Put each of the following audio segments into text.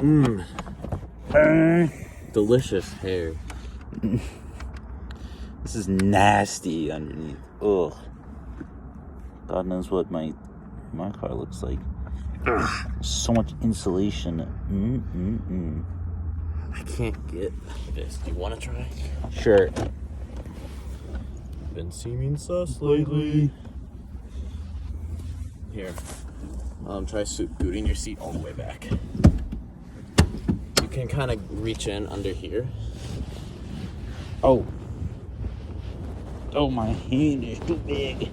Mmm. Delicious hair. This is nasty underneath. Ugh. God knows what my car looks like. Ugh. So much insulation. I can't get this. Do you want to try? Sure. Been seeming sus lately. Here. Try scooting your seat all the way back. You can kind of reach in under here. Oh. Oh, my hand is too big.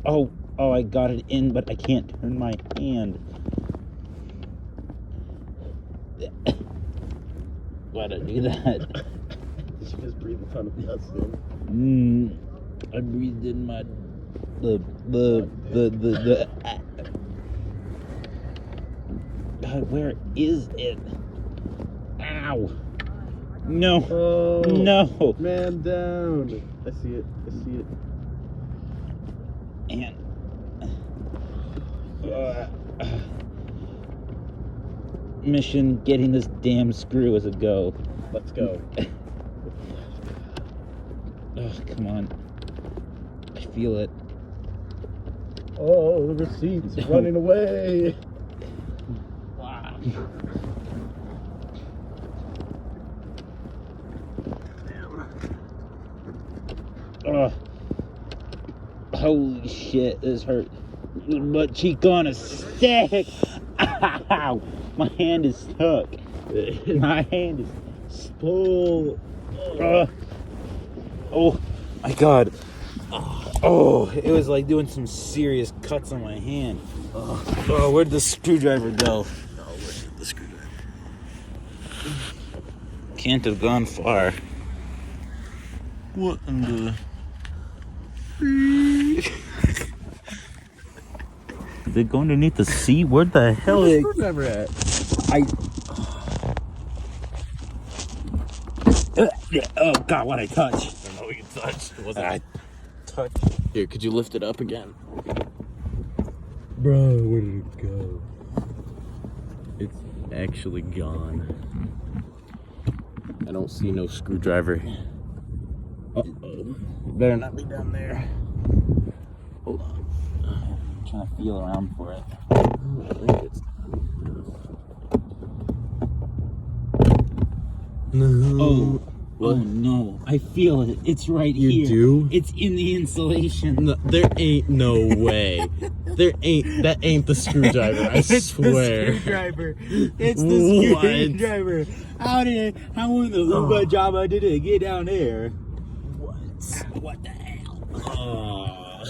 Oh, I got it in, but I can't turn my hand. Why'd I do that? Did you just breathe a ton of dust in? I breathed in my God, where is it? Ow! No! Oh, no! Man down! I see it. And mission getting this damn screw as a go. Let's go. Oh, come on. I feel it. Oh, the receipt's running away. Wow. Oh. Holy shit, this hurt. Butt cheek on a stick. Ow! My hand is stuck. My hand is stuck. Oh my God. Oh, it was like doing some serious cuts on my hand. Oh, where'd the screwdriver go? No, where did the screwdriver? Can't have gone far. What in the... Did it go underneath the seat? Where the hell is the screwdriver at? Oh God, what I touched? I don't know what you touched. It wasn't I touched. Here, could you lift it up again? Bro, where did it go? It's actually gone. I don't see no screwdriver. Uh-oh. It better not be down there. Hold on. I'm trying to feel around for it. I think it's... No. Oh no, I feel it. It's right here. You do? It's in the insulation. No, there ain't no way. That ain't the screwdriver, I swear. The screwdriver. It's the screwdriver. How in the Uba Jabba did it get down there? What the hell?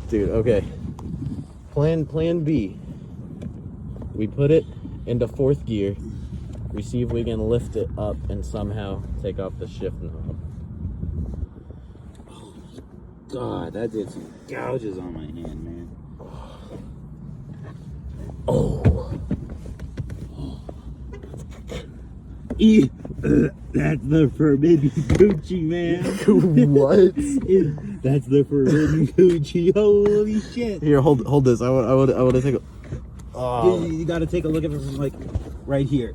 Dude, okay. Plan B. We put it into fourth gear. We see if we can lift it up and somehow take off the shift knob. Oh, God, that did some gouges on my hand, man. Oh. That's the forbidden coochie, man. What? That's the forbidden coochie. Holy shit. Here, hold this. I want to take a... Oh. You gotta take a look at it from like right here.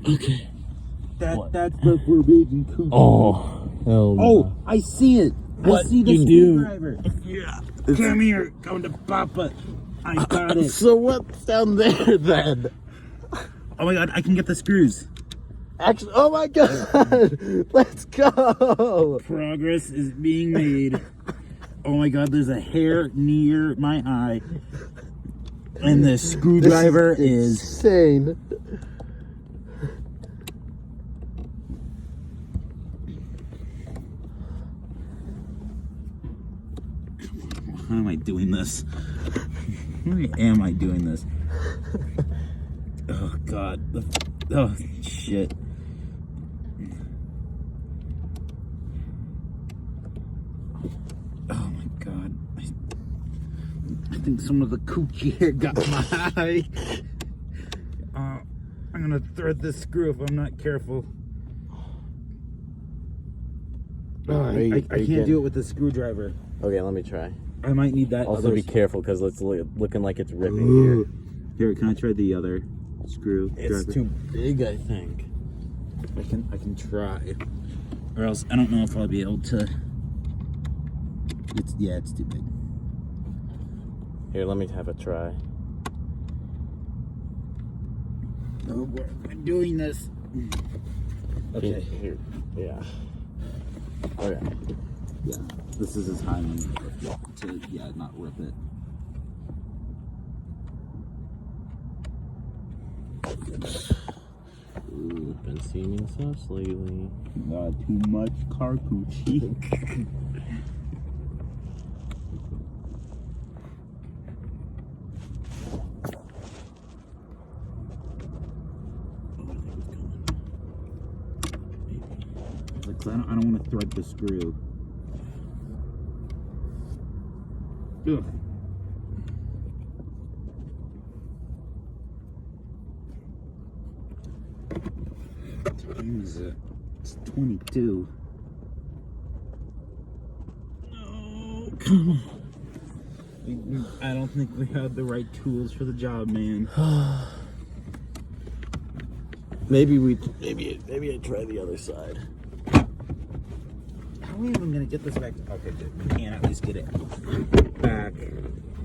Okay. That's the forbidden coochie. Oh, hell no. Oh, I see it. What? I see the You do? screwdriver. Yeah. Come here. Come to Papa. I got it. So what's down there then? Oh my God, I can get the screws. Actually, oh my God. Let's go. Progress is being made. Oh my God, there's a hair near my eye. And the screwdriver is insane. How am I doing this? Why am I doing this? Oh God. Oh shit. Oh my God. I think some of the coochie hair got in my eye. I'm gonna thread this screw if I'm not careful. I can't do it with the screwdriver. Okay, let me try. I might need that. Also, be careful because it's looking like it's ripping Ooh. here. Here, can I try the other screw? It's too big, I think. I can try, or else I don't know if I'll be able to. It's too big. Here, let me have a try. Oh boy, I'm doing this. Okay. Here, yeah. Okay. Yeah, this is his timing to not rip it. Ooh. Been seeming sus lately. Not too much car coochie. I don't want to thread the screw. Ugh. What time is it? It's 22. No, come on. I don't think we have the right tools for the job, man. Maybe I try the other side. How are we even gonna get this back? Okay, good. We can at least get it back.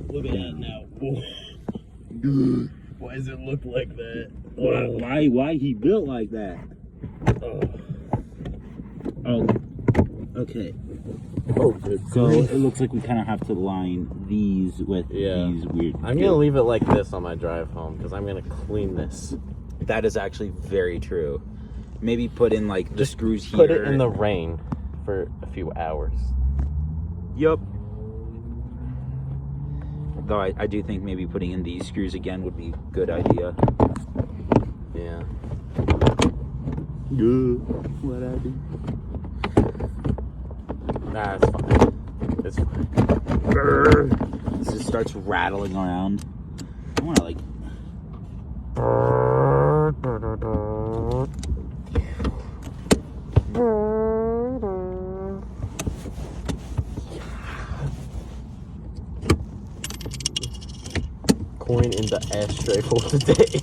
Look at that now. Why does it look like that? Why he built like that? Oh, okay. Oh, good. So it looks like we kind of have to line these with these weird. I'm gonna leave it like this on my drive home because I'm gonna clean this. That is actually very true. Maybe put in like the screws here. Put it in the rain for a few hours. Yup. Though I do think maybe putting in these screws again would be a good idea. Yeah. What I do? Nah, it's fine. It's fine. This just starts rattling around. I want to like. Coin in the ashtray for today.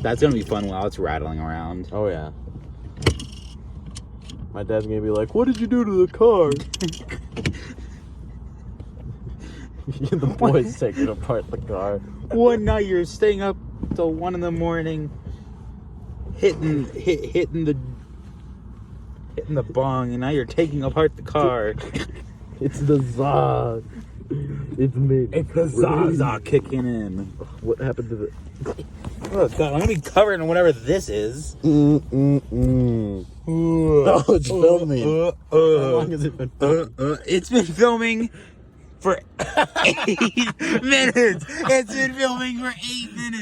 That's gonna be fun while it's rattling around. Oh yeah. My dad's gonna be like, "What did you do to the car?" The boys taking apart the car. One night you're staying up till 1 in the morning, hitting the bong, and now you're taking apart the car. It's the Zaw. It's me. It's the Zaza kicking in. What happened to the? Oh god, I'm gonna be covered in whatever this is. Oh, it's filming. How long has it been filming? It's been filming for 8 minutes. It's been filming for 8 minutes.